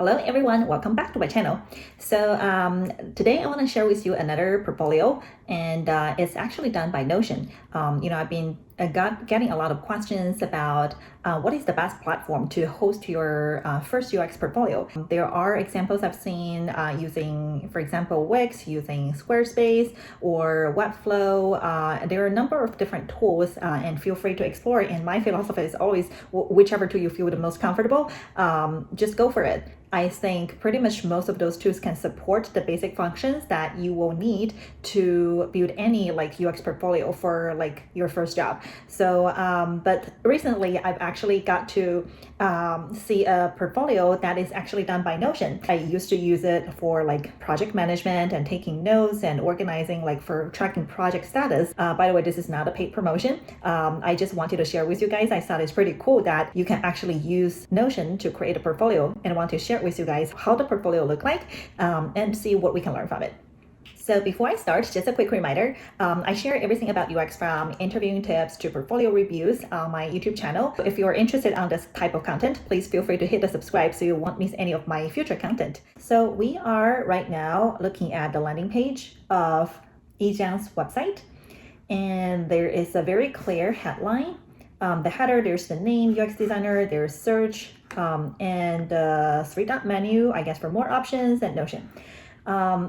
Hello everyone, welcome back to my channel. So today I want to share with you another portfolio, and it's actually done by Notion. I've been getting a lot of questions about what is the best platform to host your first UX portfolio. There are examples I've seen using, for example, Wix, using Squarespace or Webflow. There are a number of different tools, and feel free to explore. And my philosophy is always whichever tool you feel the most comfortable, just go for it. I think pretty much most of those tools can support the basic functions that you will need to build any UX portfolio for your first job. So, but recently I've actually got to see a portfolio that is actually done by Notion. I used to use it for project management and taking notes and organizing, for tracking project status. By the way, this is not a paid promotion. I just wanted to share with you guys. I thought it's pretty cool that you can actually use Notion to create a portfolio, and I want to share with you guys how the portfolio look like and see what we can learn from it. So before I start, just a quick reminder, I share everything about UX from interviewing tips to portfolio reviews on my YouTube channel. If you're interested on this type of content, please feel free to hit the subscribe so you won't miss any of my future content. So we are right now looking at the landing page of Ejiang's website, and there is a very clear headline. The header, there's the name, UX designer, there's search, and the three-dot menu, I guess, for more options, and Notion.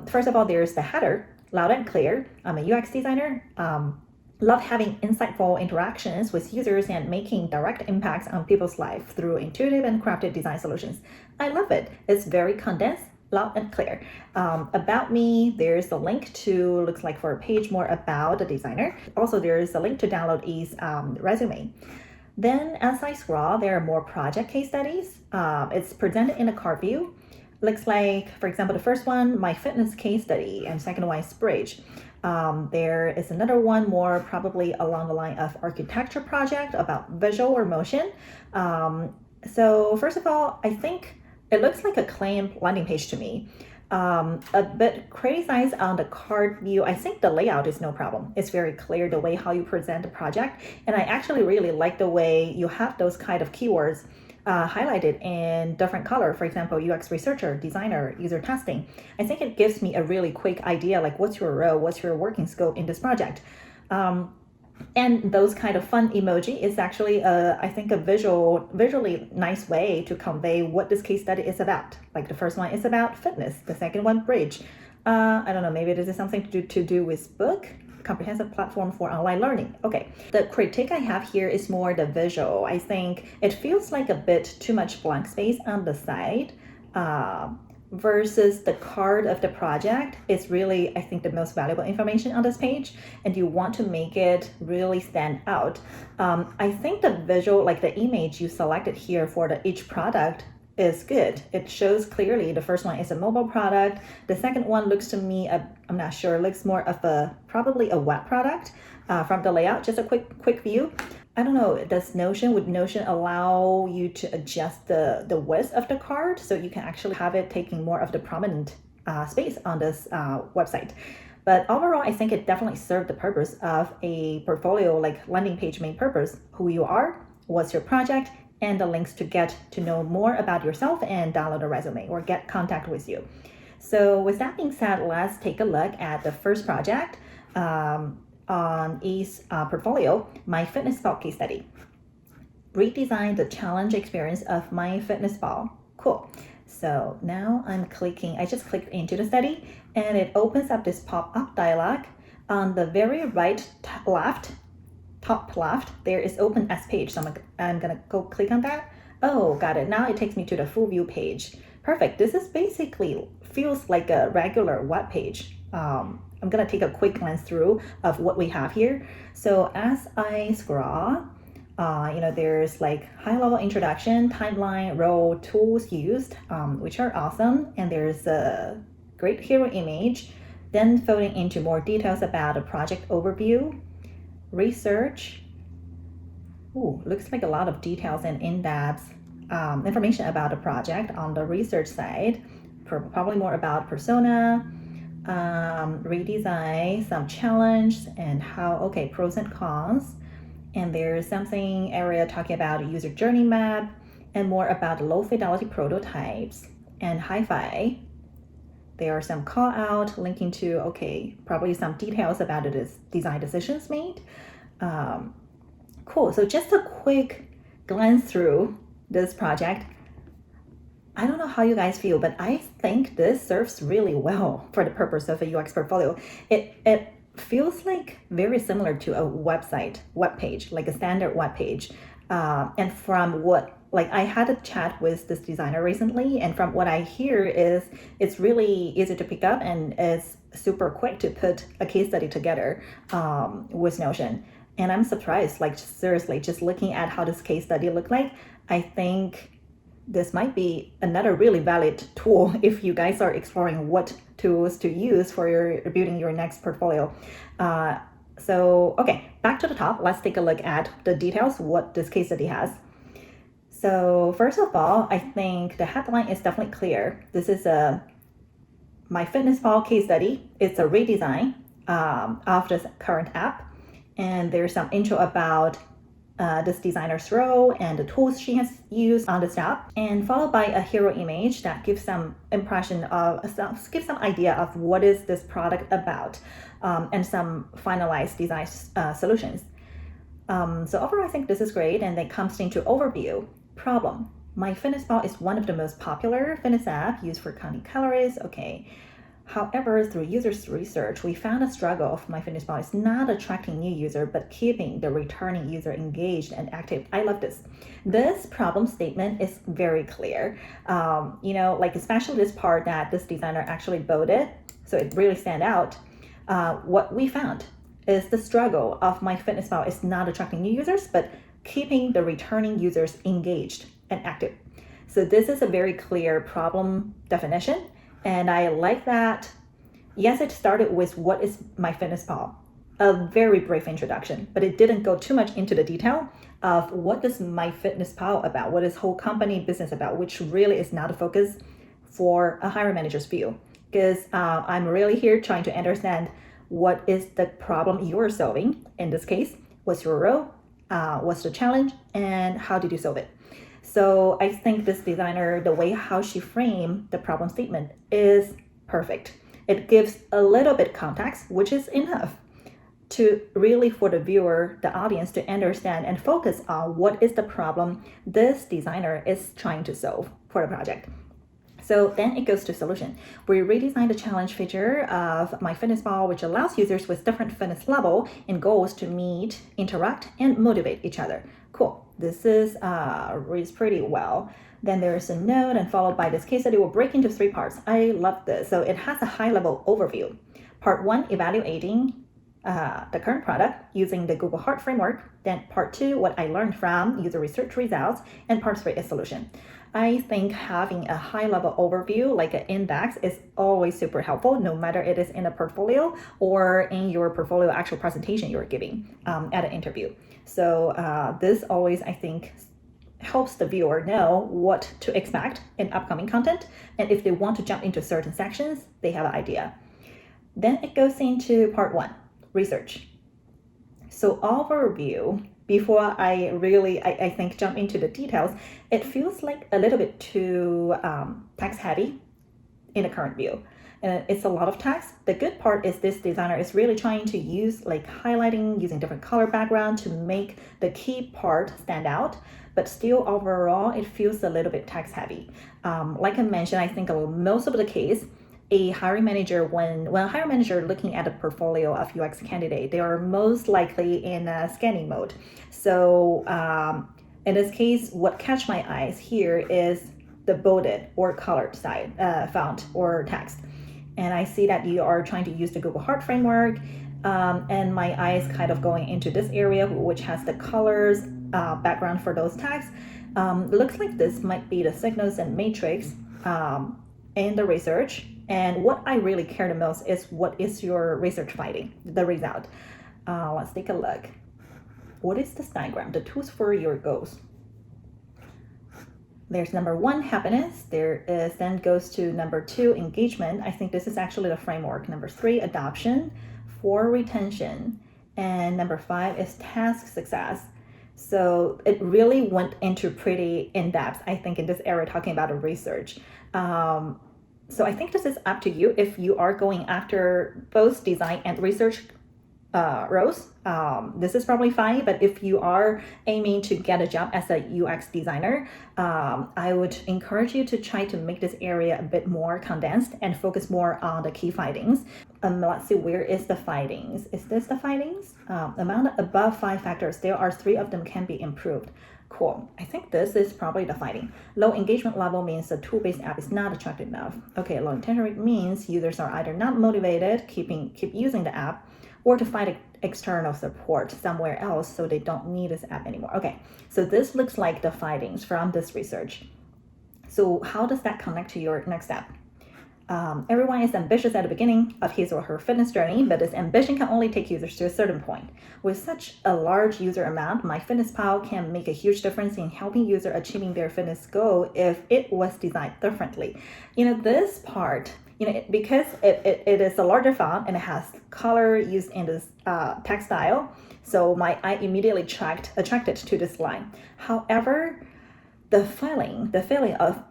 First of all, there's the header, loud and clear. I'm a UX designer. Love having insightful interactions with users and making direct impacts on people's life through intuitive and crafted design solutions. I love it. It's very condensed, loud and clear. About me, there's a link to, looks like for a page more about the designer. Also, there's a link to download his resume. Then as I scroll, there are more project case studies. It's presented in a card view. Looks like, for example, the first one, my fitness case study, and second one is bridge. There is another one more probably along the line of architecture project about visual or motion. So first of all, I think it looks like a claim landing page to me. A bit criticized on the card view. I think the layout is no problem. It's very clear the way how you present the project. And I actually really like the way you have those kind of keywords highlighted in different color. For example, UX researcher, designer, user testing. I think it gives me a really quick idea, what's your role, what's your working scope in this project. And those kind of fun emoji is actually, I think, a visually nice way to convey what this case study is about. Like the first one is about fitness, the second one, bridge. I don't know, maybe this is something to do with book, comprehensive platform for online learning. Okay, the critique I have here is more the visual. I think it feels like a bit too much blank space on the side. Versus the card of the project is really, I think, the most valuable information on this page, and you want to make it really stand out. I think the visual, the image you selected here for each product is good. It shows clearly the first one is a mobile product. The second one looks to me, I'm not sure, looks more of probably a web product from the layout. Just a quick view. I don't know, would Notion allow you to adjust the width of the card so you can actually have it taking more of the prominent space on this website? But overall, I think it definitely served the purpose of a portfolio, landing page main purpose, who you are, what's your project, and the links to get to know more about yourself and download a resume or get contact with you. So with that being said, let's take a look at the first project. On E's portfolio, my fitness ball case study. Redesign the challenge experience of my fitness ball. Cool. So now I just clicked into the study, and it opens up this pop-up dialog. On the very top left, there is open S page. So I'm gonna go click on that. Oh, got it. Now it takes me to the full view page. Perfect. This is basically feels like a regular web page. I'm gonna take a quick glance through of what we have here. So as I scroll, there's high-level introduction, timeline, role, tools used, which are awesome. And there's a great hero image, then folding into more details about the project overview, research. Ooh, looks like a lot of details and in-depth information about the project on the research side, probably more about persona, redesign, some challenge, and pros and cons. And there's something area talking about user journey map and more about low fidelity prototypes and HiFi. There are some call out linking to, okay, probably some details about the design decisions made. Cool. So just a quick glance through this project. I don't know how you guys feel, but I think this serves really well for the purpose of a UX portfolio. It feels like very similar to a web page, like a standard web page. And from what, like I had a chat with this designer recently, and from what I hear is it's really easy to pick up and it's super quick to put a case study together with Notion. And I'm surprised, like seriously, just looking at how this case study looked like, I think this might be another really valid tool if you guys are exploring what tools to use for building your next portfolio. So, okay, back to the top. Let's take a look at the details, what this case study has. So first of all, I think the headline is definitely clear. This is a MyFitnessPal case study. It's a redesign of this current app. And there's some intro about this designer's role and the tools she has used on this app, and followed by a hero image that gives some gives some idea of what is this product about, and some finalized design solutions. So overall, I think this is great, and then comes into overview. Problem: MyFitnessPal is one of the most popular fitness app used for counting calories. Okay. However, through users' research, we found a struggle of MyFitnessPal is not attracting new user, but keeping the returning user engaged and active. I love this. This problem statement is very clear. Like especially this part that this designer actually bolded, so it really stand out. What we found is the struggle of MyFitnessPal is not attracting new users, but keeping the returning users engaged and active. So this is a very clear problem definition. And I like that. Yes, it started with what is MyFitnessPal, a very brief introduction, but it didn't go too much into the detail of what is MyFitnessPal about, what is whole company business about, which really is not a focus for a hiring manager's view. Because I'm really here trying to understand what is the problem you're solving. In this case, what's your role, what's the challenge, and how did you solve it? So I think this designer, the way how she framed the problem statement is perfect. It gives a little bit context, which is enough to really for the viewer, the audience to understand and focus on what is the problem this designer is trying to solve for the project. So then it goes to solution. We redesigned the challenge feature of MyFitnessPal, which allows users with different fitness level and goals to meet, interact, and motivate each other. Cool. This is reads pretty well. Then there's a note and followed by this case study will break into 3 parts. I love this. So it has a high-level overview. Part 1, evaluating the current product using the Google Heart framework. Then part 2, what I learned from user research results. And part 3 is solution. I think having a high-level overview, like an index, is always super helpful, no matter it is in a portfolio or in your portfolio actual presentation you're giving at an interview. So this always, I think, helps the viewer know what to expect in upcoming content. And if they want to jump into certain sections, they have an idea. Then it goes into part 1, research. So overview, before I think jump into the details, it feels like a little bit too text heavy in the current view. It's a lot of text. The good part is this designer is really trying to use like highlighting, using different color background to make the key part stand out, but still overall it feels a little bit text heavy. Like I mentioned, I think most of the case, a hiring manager, when a hiring manager looking at a portfolio of UX candidate, they are most likely in a scanning mode. So in this case, what catch my eyes here is the bolded or colored side font or text. And I see that you are trying to use the Google Heart framework, and my eyes kind of going into this area, which has the colors background for those tags. Looks like this might be the signals and matrix in the research. And what I really care the most is what is your research finding, the result. Let's take a look. What is this diagram? The tools for your goals. There's number 1, happiness. There is then goes to number 2, engagement. I think this is actually the framework. Number 3, adoption. 4, retention. And number 5 is task success. So it really went into pretty in-depth, I think, in this area, talking about the research. So I think this is up to you if you are going after both design and research roles. This is probably fine, but if you are aiming to get a job as a UX designer, I would encourage you to try to make this area a bit more condensed and focus more on the key findings. Let's see, where is the findings? Is this the findings? Among the above 5 factors, there are 3 of them can be improved. Cool. I think this is probably the finding. Low engagement level means the tool-based app is not attractive enough. Okay, low intention rate means users are either not motivated, keep using the app, or to find external support somewhere else so they don't need this app anymore. Okay, so this looks like the findings from this research. So how does that connect to your next step? Everyone is ambitious at the beginning of his or her fitness journey, but this ambition can only take users to a certain point. With such a large user amount, MyFitnessPal can make a huge difference in helping users achieving their fitness goal if it was designed differently. This part, because it is a larger font and it has color used in this text style, so my eye immediately attracted to this line. However, the feeling of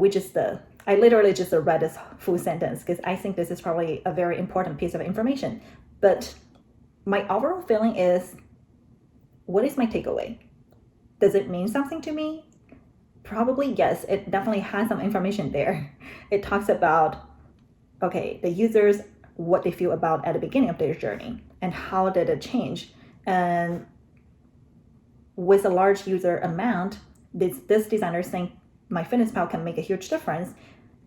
which is I literally just read this full sentence because I think this is probably a very important piece of information. But my overall feeling is, what is my takeaway? Does it mean something to me? Probably yes, it definitely has some information there. It talks about, okay, the users, what they feel about at the beginning of their journey and how did it change. And with a large user amount, this designer think MyFitnessPal can make a huge difference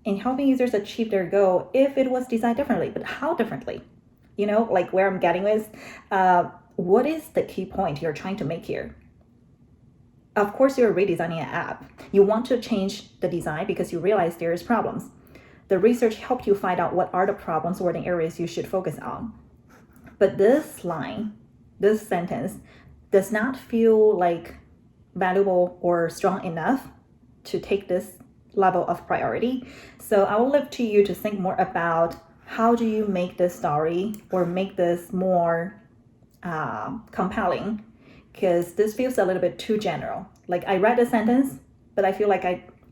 in helping users achieve their goal if it was designed differently. But how differently? Like where I'm getting with, what is the key point you're trying to make here? Of course, you're redesigning an app. You want to change the design because you realize there's problems. The research helped you find out what are the problems or the areas you should focus on. But this line, this sentence, does not feel like valuable or strong enough to take this level of priority. So I will leave to you to think more about how do you make this story or make this more compelling, because this feels a little bit too general. Like I read the sentence, but I feel like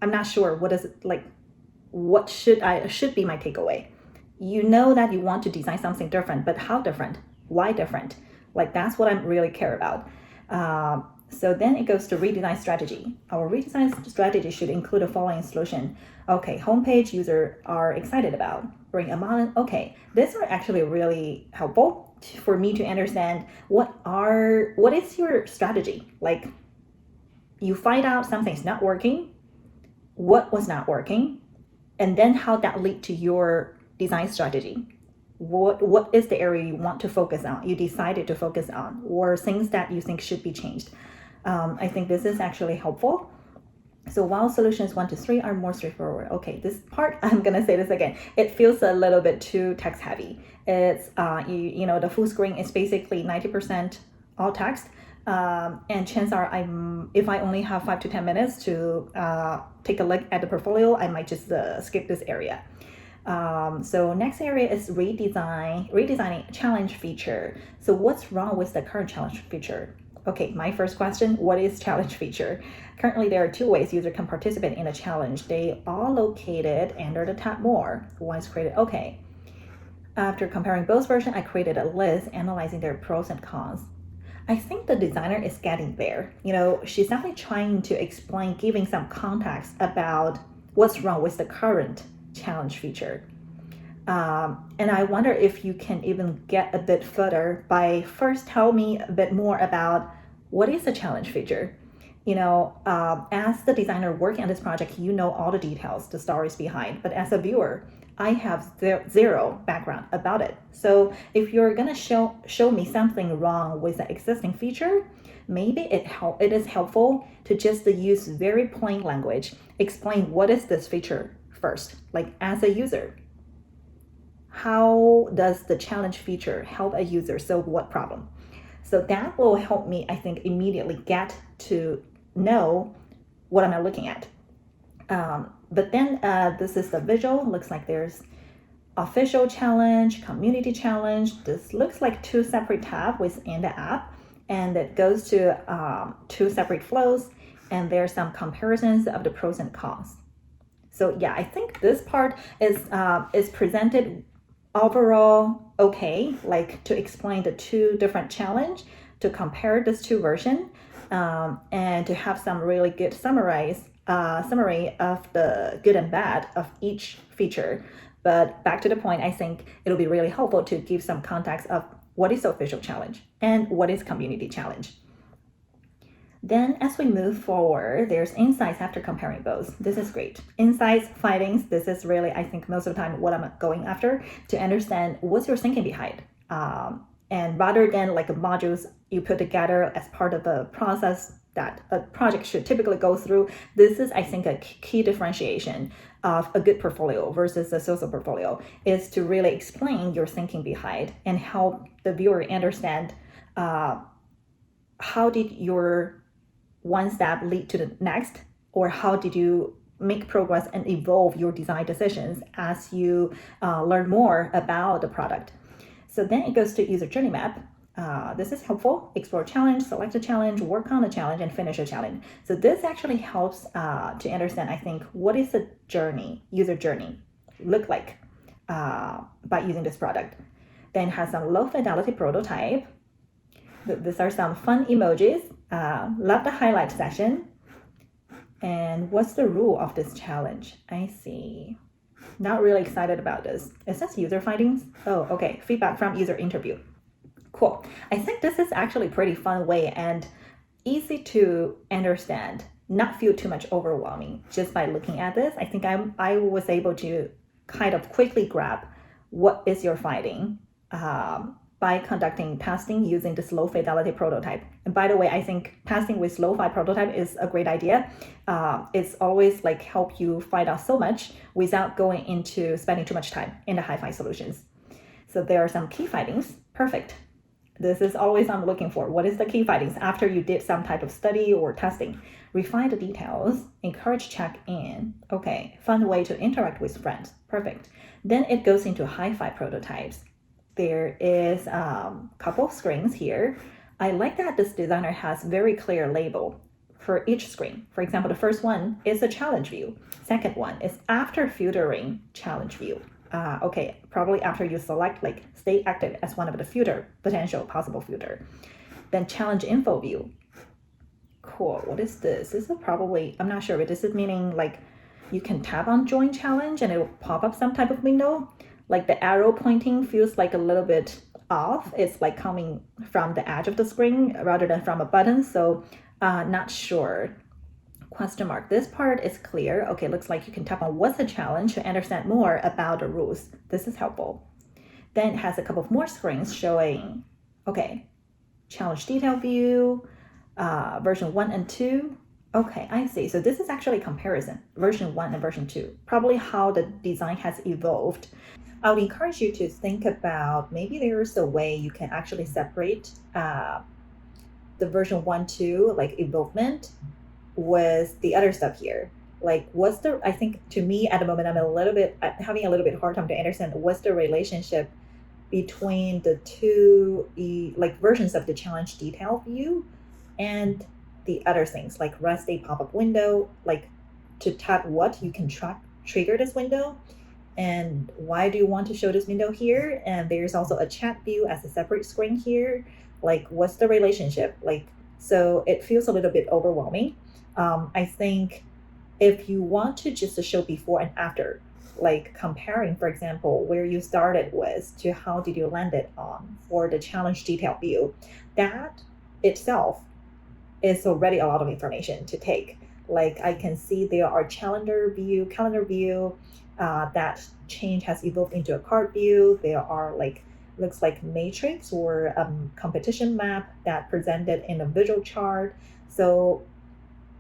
I'm not sure what is it like. What should be my takeaway? That you want to design something different, but how different? Why different? Like that's what I really care about. So then it goes to redesign strategy. Our redesign strategy should include the following solution. Okay, homepage user are excited about. Bring a model. Okay, these are actually really helpful for me to understand what is your strategy. Like you find out something's not working, what was not working, and then how that lead to your design strategy. What is the area you want to focus on, you decided to focus on, or things that you think should be changed. I think this is actually helpful. So while solutions 1 to 3 are more straightforward, okay, this part, I'm gonna say this again, it feels a little bit too text heavy. It's, the full screen is basically 90% all text. And chances are if I only have 5 to 10 minutes to take a look at the portfolio, I might just skip this area. So next area is redesigning challenge feature. So what's wrong with the current challenge feature? Okay, my first question, what is challenge feature? Currently, there are 2 ways user can participate in a challenge. They are located under the tab more. Once created, okay. After comparing both versions, I created a list analyzing their pros and cons. I think the designer is getting there. She's definitely trying to explain, giving some context about what's wrong with the current challenge feature. And I wonder if you can even get a bit further by first tell me a bit more about what is a challenge feature. As the designer working on this project, all the details, the stories behind, but as a viewer, I have zero background about it. So if you're gonna show me something wrong with the existing feature, maybe it is helpful to just use very plain language, explain what is this feature first, like as a user. How does the challenge feature help a user solve what problem? So that will help me, I think, immediately get to know what am I looking at. But then this is the visual. Looks like there's official challenge, community challenge. This looks like 2 separate tabs within the app. and it goes to two separate flows, and there's some comparisons of the pros and cons. So yeah, I think this part is presented overall okay, like to explain the two different challenge, to compare these two versions, and to have some really good summary of the good and bad of each feature. But back to the point, I think it'll be really helpful to give some context of what is official challenge and what is community challenge. Then as we move forward, there's insights after comparing both. This is great. Insights, findings, this is really, I think, most of the time what I'm going after to understand what's your thinking behind. And rather than like modules you put together as part of the process that a project should typically go through, this is, I think, a key differentiation of a good portfolio versus a social portfolio, is to really explain your thinking behind and help the viewer understand how did your one step lead to the next, or how did you make progress and evolve your design decisions as you learn more about the product. So then it goes to user journey map. This is helpful. Explore challenge, select a challenge, work on a challenge, and finish a challenge. So this actually helps to understand, I think, what is the journey, user journey, look like by using this product. Then has some low fidelity prototype. These are some fun emojis. Love the highlight session. And what's the rule of this challenge? I see. Not really excited about this. It says user findings. Oh, okay. Feedback from user interview. Cool. I think this is actually a pretty fun way and easy to understand, not feel too much overwhelming just by looking at this. I think I was able to kind of quickly grab what is your finding by conducting testing using this low fidelity prototype. And by the way, I think testing with low-fi prototype is a great idea. It's always like help you find out so much without going into spending too much time in the HiFi solutions. So there are some key findings. Perfect. This is always I'm looking for. What is the key findings after you did some type of study or testing? Refine the details, encourage check-in. Okay, fun way to interact with friends. Perfect. Then it goes into HiFi prototypes. There is a couple of screens here. I like that this designer has very clear label for each screen. For example, the first one is a challenge view. Second one is after filtering challenge view. Okay, probably after you select like stay active as one of the potential possible filter. Then challenge info view. Cool, what is this? This is probably, I'm not sure, but this is meaning like you can tap on join challenge and it will pop up some type of window. Like the arrow pointing feels like a little bit off. It's like coming from the edge of the screen rather than from a button. So not sure. Question mark. This part is clear. Okay, looks like you can tap on what's the challenge to understand more about the rules. This is helpful. Then it has a couple of more screens showing, okay, challenge detail view, version 1 and 2. Okay, I see. So this is actually comparison, version 1 and version 2, probably how the design has evolved. I would encourage you to think about maybe there's a way you can actually separate the version 1, 2, like involvement with the other stuff here. Like what's the, I think to me at the moment, I'm having a little bit hard time to understand what's the relationship between the two like versions of the challenge detail view and the other things like rest day pop-up window, like to tap what you can trigger this window. And why do you want to show this window here? And there's also a chat view as a separate screen here. Like, what's the relationship? Like, so it feels a little bit overwhelming. I think if you want to just show before and after, like comparing, for example, where you started with to how did you land it on for the challenge detail view, that itself is already a lot of information to take. Like I can see there are calendar view, that change has evolved into a card view. There are like, looks like matrix or competition map that presented in a visual chart. So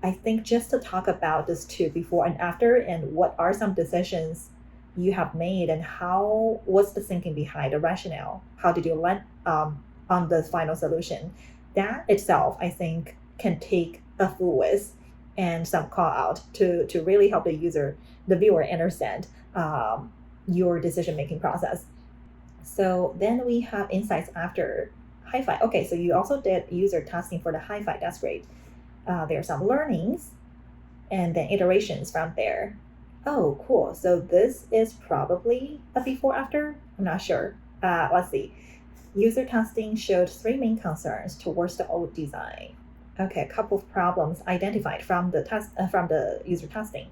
I think just to talk about this too, before and after, and what are some decisions you have made and what's the thinking behind the rationale? How did you land on the final solution? That itself, I think, can take a full whiz and some call out to really help the viewer understand your decision-making process. So then we have insights after HiFi. Okay, so you also did user testing for the HiFi. That's great. There are some learnings and then iterations from there. Oh, cool. So this is probably a before after. I'm not sure. Let's see. User testing showed three main concerns towards the old design. Okay, a couple of problems identified from the from the user testing.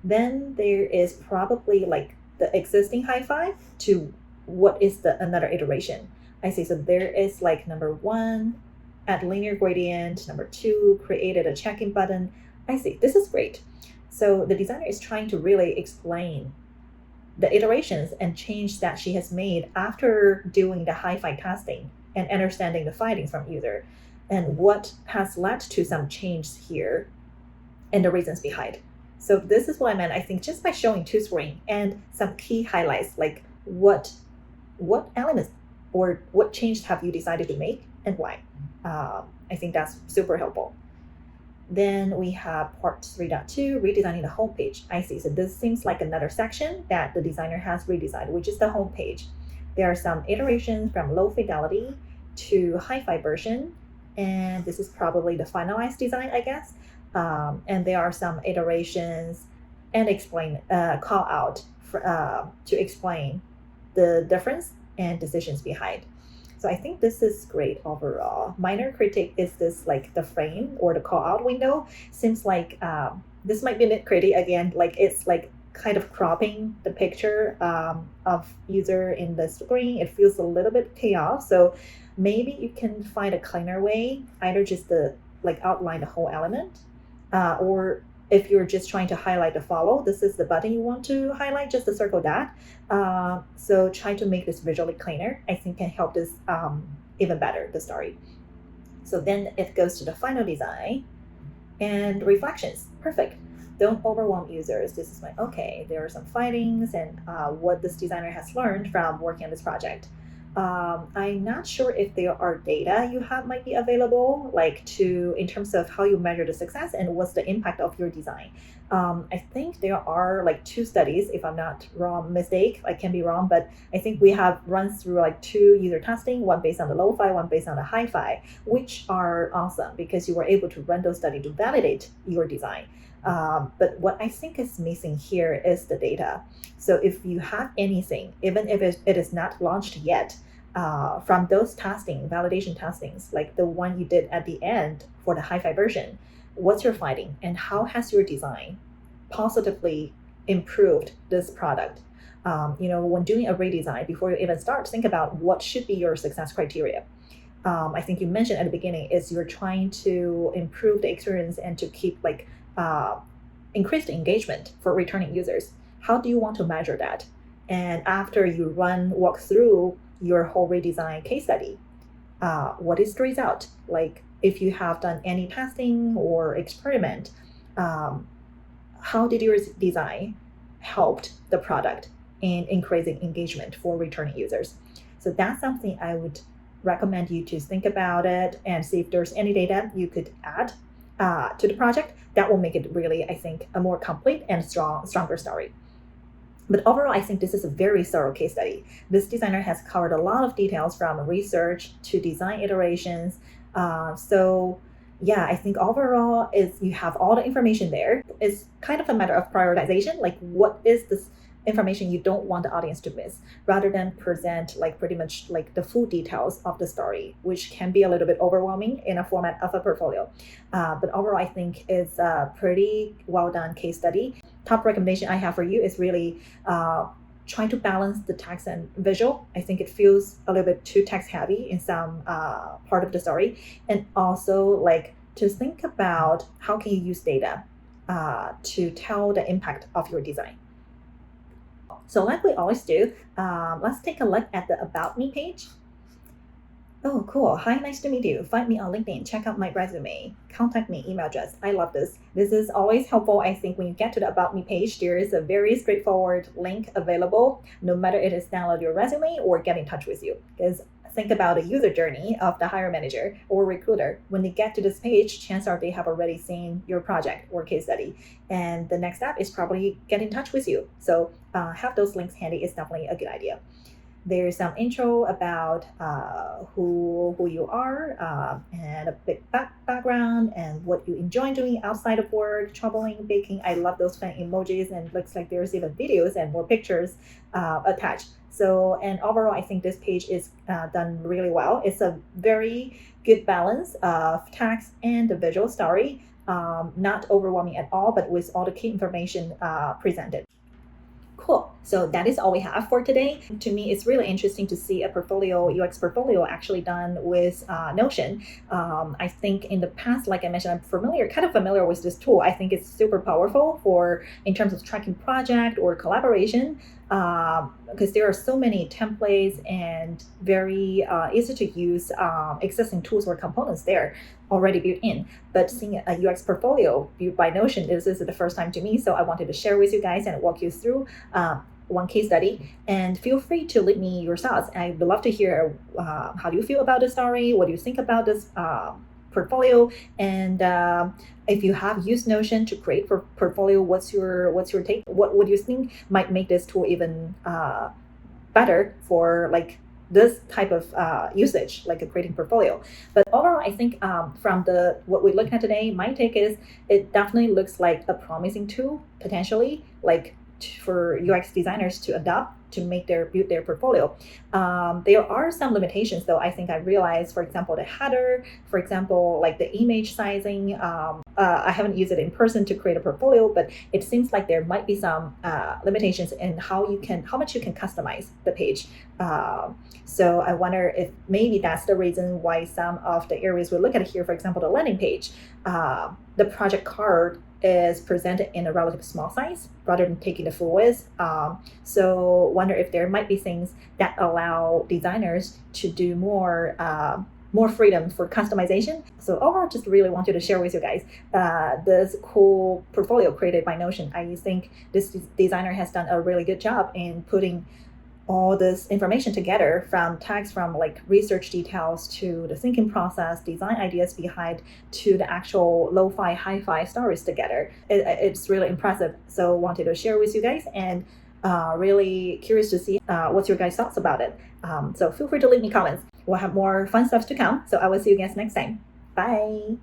Then there is probably like the existing HiFi to what is the another iteration. I see. So there is like number one, add linear gradient. Number two, created a check-in button. I see. This is great. So the designer is trying to really explain the iterations and change that she has made after doing the HiFi testing and understanding the findings from user and what has led to some change here and the reasons behind. So this is what I meant, I think, just by showing two screen and some key highlights, like what elements or what change have you decided to make and why. I think that's super helpful. Then we have part 3.2, redesigning the homepage. I see. So this seems like another section that the designer has redesigned, which is the homepage. There are some iterations from low fidelity to HiFi version, and this is probably the finalized design, I guess. And there are some iterations and call out to explain the difference and decisions behind. So I think this is great overall. Minor critique is this like the frame or the call out window. Seems like this might be nitpicky again, like it's like kind of cropping the picture of user in the screen. It feels a little bit chaos. So maybe you can find a cleaner way, either just the like outline the whole element, or if you're just trying to highlight the follow, this is the button you want to highlight, just to circle that. So try to make this visually cleaner. I think can help this even better, the story. So then it goes to the final design and reflections. Perfect. Don't overwhelm users. This is my, okay, there are some findings and what this designer has learned from working on this project. I'm not sure if there are data you have might be available, like in terms of how you measure the success and what's the impact of your design. I think there are like two studies, if I'm not wrong, I can be wrong, but I think we have run through like two user testing, one based on the lo-fi, one based on the HiFi, which are awesome because you were able to run those studies to validate your design. But what I think is missing here is the data. So if you have anything, even if it is not launched yet, from those validation testings, like the one you did at the end for the HiFi version, what's your finding and how has your design positively improved this product? When doing a redesign, before you even start, think about what should be your success criteria. I think you mentioned at the beginning is you're trying to improve the experience and to keep like increase the engagement for returning users. How do you want to measure that? And after you walk through your whole redesign case study, what is the result? Like if you have done any testing or experiment, how did your design helped the product in increasing engagement for returning users? So that's something I would recommend you to think about it and see if there's any data you could add to the project. That will make it really, I think, a more complete and stronger story. But overall, I think this is a very thorough case study. This designer has covered a lot of details from research to design iterations. So yeah, I think overall is you have all the information there. It's kind of a matter of prioritization, like what is this information you don't want the audience to miss, rather than present like pretty much like the full details of the story, which can be a little bit overwhelming in a format of a portfolio. But overall, I think it's a pretty well done case study. Top recommendation I have for you is really trying to balance the text and visual. I think it feels a little bit too text heavy in some part of the story, and also like to think about how can you use data to tell the impact of your design. So like we always do, let's take a look at the About Me page. Oh, cool. Hi, nice to meet you. Find me on LinkedIn. Check out my resume. Contact me, email address. I love this. This is always helpful. I think when you get to the About Me page, there is a very straightforward link available, no matter it is download your resume or get in touch with you. Because think about the user journey of the hiring manager or recruiter. When they get to this page, chances are they have already seen your project or case study. And the next step is probably get in touch with you. So have those links handy is definitely a good idea. There's some intro about who you are, and a big background and what you enjoy doing outside of work, traveling, baking. I love those fun emojis, and looks like there's even videos and more pictures attached. So, and overall, I think this page is done really well. It's a very good balance of text and the visual story, not overwhelming at all, but with all the key information presented. Cool. So that is all we have for today. To me, it's really interesting to see a portfolio, UX portfolio, actually done with Notion. I think in the past, like I mentioned, I'm kind of familiar with this tool. I think it's super powerful for in terms of tracking project or collaboration, because there are so many templates and very easy to use existing tools or components there already built in. But seeing a UX portfolio built by Notion, this is the first time to me, so I wanted to share with you guys and walk you through one case study. And feel free to leave me your thoughts. I would love to hear how do you feel about the story, what do you think about this portfolio, and if you have used Notion to create for portfolio, what's your take? What would you think might make this tool even better for like this type of usage, like a creating portfolio? But overall, I think from what we're looking at today, my take is it definitely looks like a promising tool potentially, like for UX designers to adopt to build their portfolio. There are some limitations though. I think I realized, for example, the header, for example, like the image sizing. I haven't used it in person to create a portfolio, but it seems like there might be some limitations in how much you can customize the page. So I wonder if maybe that's the reason why some of the areas we look at here, for example, the landing page, the project card is presented in a relatively small size rather than taking the full width. So wonder if there might be things that allow designers to do more freedom for customization. So overall, just really wanted to share with you guys this cool portfolio created by Notion. I think this designer has done a really good job in putting all this information together, from text, from like research details to the thinking process, design ideas behind, to the actual lo-fi, hi-fi stories together. It's really impressive. So wanted to share with you guys, and really curious to see what's your guys' thoughts about it. So feel free to leave me comments. We'll have more fun stuff to come. So I will see you guys next time. Bye.